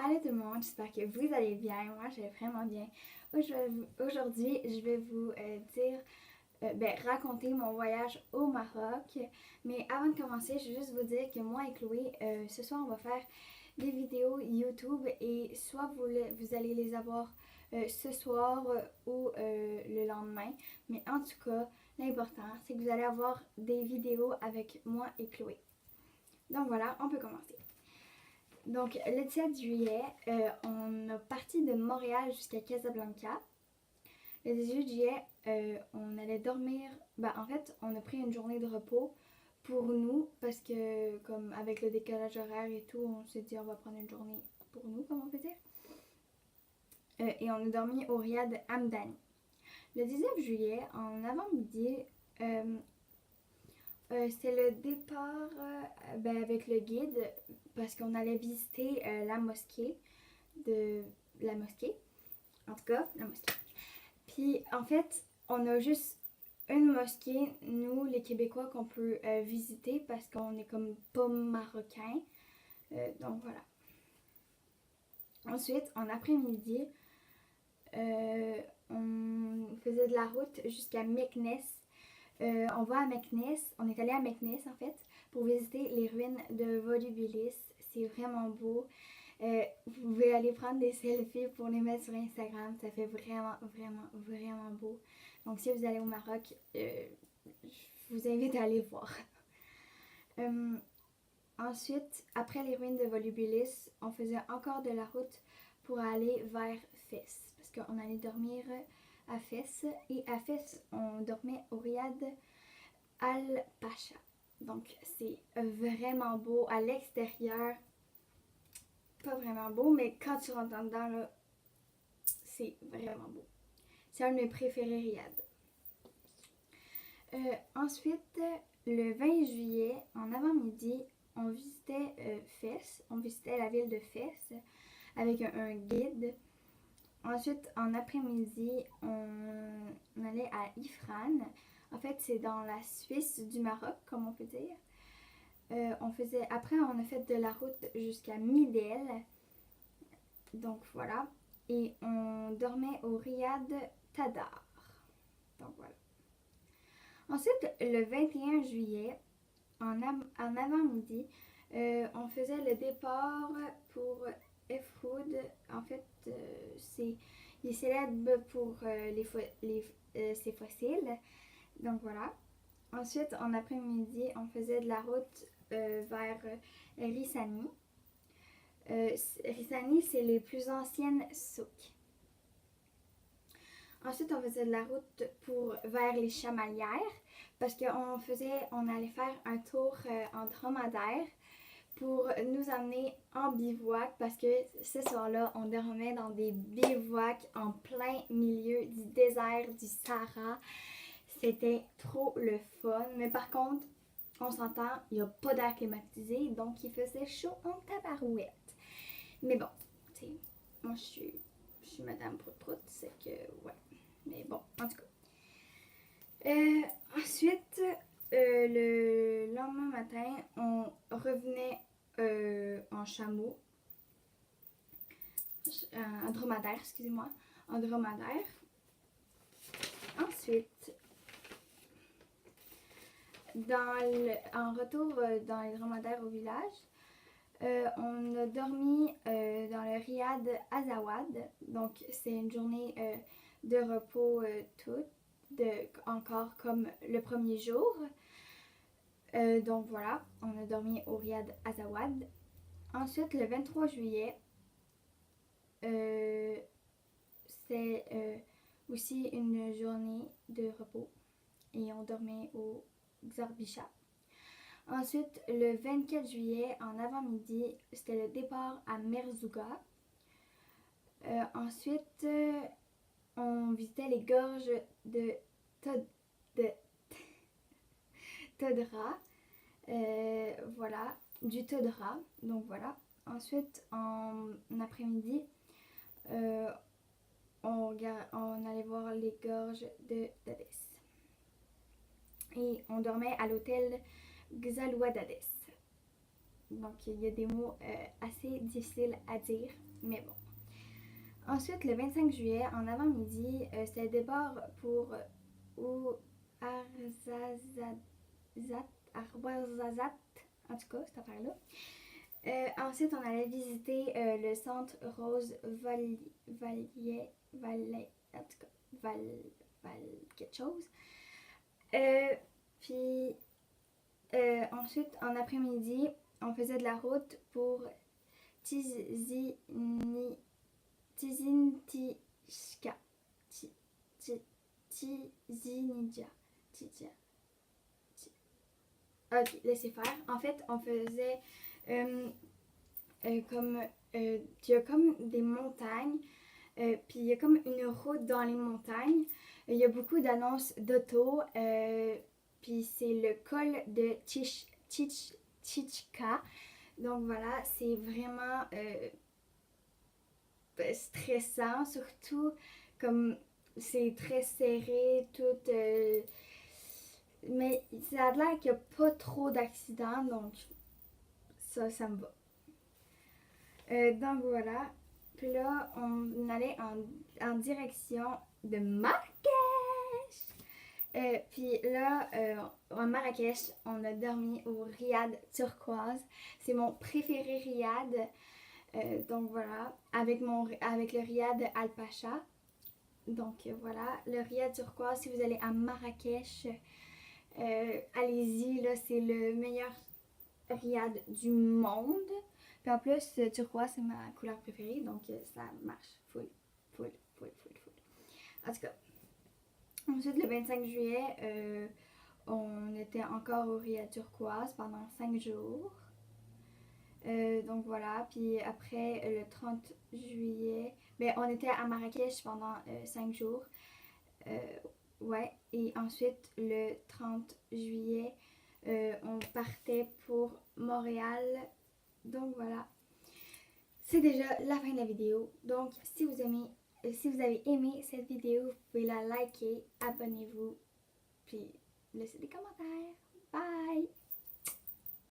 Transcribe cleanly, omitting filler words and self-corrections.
Allô tout le monde, j'espère que vous allez bien. Moi, je vais vraiment bien. Aujourd'hui, je vais vous raconter mon voyage au Maroc. Mais avant de commencer, je vais juste vous dire que moi et Chloé, ce soir, on va faire des vidéos YouTube et soit vous allez les avoir ce soir ou le lendemain. Mais en tout cas, l'important, c'est que vous allez avoir des vidéos avec moi et Chloé. Donc voilà, on peut commencer. Donc, le 17 juillet, on a parti de Montréal jusqu'à Casablanca. Le 18 juillet, on allait dormir. En fait, on a pris une journée de repos pour nous parce que, comme avec le décalage horaire et tout, on s'est dit on va prendre une journée pour nous, comme on peut dire. Et on a dormi au Riad Hamdani. Le 19 juillet, en avant-midi, c'est le départ avec le guide parce qu'on allait visiter la mosquée en tout cas la mosquée. Puis en fait, on a juste une mosquée, nous les Québécois, qu'on peut visiter parce qu'on est comme pas marocains. Donc voilà. Ensuite, en après-midi, on faisait de la route jusqu'à Meknès. On va à Meknès, on est allé à Meknès en fait pour visiter les ruines de Volubilis. C'est vraiment beau. Vous pouvez aller prendre des selfies pour les mettre sur Instagram. Ça fait vraiment, vraiment, vraiment beau. Donc si vous allez au Maroc, je vous invite à aller voir. Ensuite, après les ruines de Volubilis, on faisait encore de la route pour aller vers Fès. Parce qu'on allait dormir à Fès. Et à Fès, on dormait au Riad Al-Pacha. Donc c'est vraiment beau à l'extérieur. Pas vraiment beau, mais quand tu rentres dedans, là, c'est vraiment beau. C'est un de mes préférés, Riyad. Ensuite, le 20 juillet, en avant-midi, on visitait Fès. On visitait la ville de Fès avec un guide. Ensuite, en après-midi, on allait à Ifrane. En fait, c'est dans la Suisse du Maroc, comme on peut dire. Après, on a fait de la route jusqu'à Midel. Donc voilà. Et on dormait au Riad Tadar. Donc voilà. Ensuite, le 21 juillet, en avant-midi, on faisait le départ pour Efroud. En fait, il est célèbre pour ses fossiles. Donc voilà. Ensuite, en après-midi, on faisait de la route vers Rissani. Rissani, c'est les plus anciennes souks. Ensuite, on faisait de la route vers les Chamalières parce on allait faire un tour en dromadaire pour nous amener en bivouac parce que ce soir-là, on dormait dans des bivouacs en plein milieu du désert du Sahara. C'était trop le fun. Mais par contre, on s'entend, il n'y a pas d'air climatisé, donc il faisait chaud en tabarouette. Mais bon, tu sais, moi je suis Madame Prout-Prout, c'est que ouais. Mais bon, en tout cas. Ensuite, le lendemain matin, on revenait en chameau. En dromadaire, excusez-moi. En dromadaire. Ensuite, en retour dans les dromadaires au village, on a dormi dans le Riad Azawad. Donc, c'est une journée de repos encore comme le premier jour. Donc voilà, on a dormi au Riad Azawad. Ensuite, le 23 juillet, c'est aussi une journée de repos et on dormait au Xarbicha. Ensuite, le 24 juillet, en avant-midi, c'était le départ à Merzouga. Ensuite, on visitait les gorges de Todra. Voilà, du Todra. Donc voilà. Ensuite, en après-midi, on allait voir les gorges de Dadès. Et on dormait à l'hôtel Xalwa Dadès. Donc il y a des mots assez difficiles à dire, mais bon. Ensuite, le 25 juillet, en avant-midi, c'était le départ pour Ouarzazate, en tout cas, cette affaire-là. Ensuite, on allait visiter le centre Rose Valier, en tout cas, quelque chose. Puis ensuite, en après-midi, on faisait de la route pour Tizintichka. Tizinidja. Ok, laissez faire. En fait, on faisait comme. Il y a comme des montagnes, puis il y a comme une route dans les montagnes. Il y a beaucoup d'annonces d'auto, puis c'est le col de Chichka. Donc voilà, c'est vraiment stressant, surtout comme c'est très serré, tout. Mais ça a l'air qu'il n'y a pas trop d'accidents, donc ça me va. Donc voilà. Puis là, on allait en direction de Marrakech. Puis là, à Marrakech, on a dormi au Riad turquoise. C'est mon préféré Riad. Donc voilà, avec le Riad Al Pacha. Donc voilà, le Riad turquoise, si vous allez à Marrakech, allez-y, là, c'est le meilleur Riad du monde. Puis en plus, turquoise, c'est ma couleur préférée, donc ça marche full. En tout cas, ensuite, le 25 juillet, on était encore au Riad turquoise pendant 5 jours. Donc voilà, puis après le 30 juillet, ben, on était à Marrakech pendant 5 jours. Ouais, et ensuite le 30 juillet, on partait pour Montréal. Donc voilà, c'est déjà la fin de la vidéo. Donc si vous avez aimé cette vidéo, vous pouvez la liker, abonnez-vous, puis laissez des commentaires. Bye!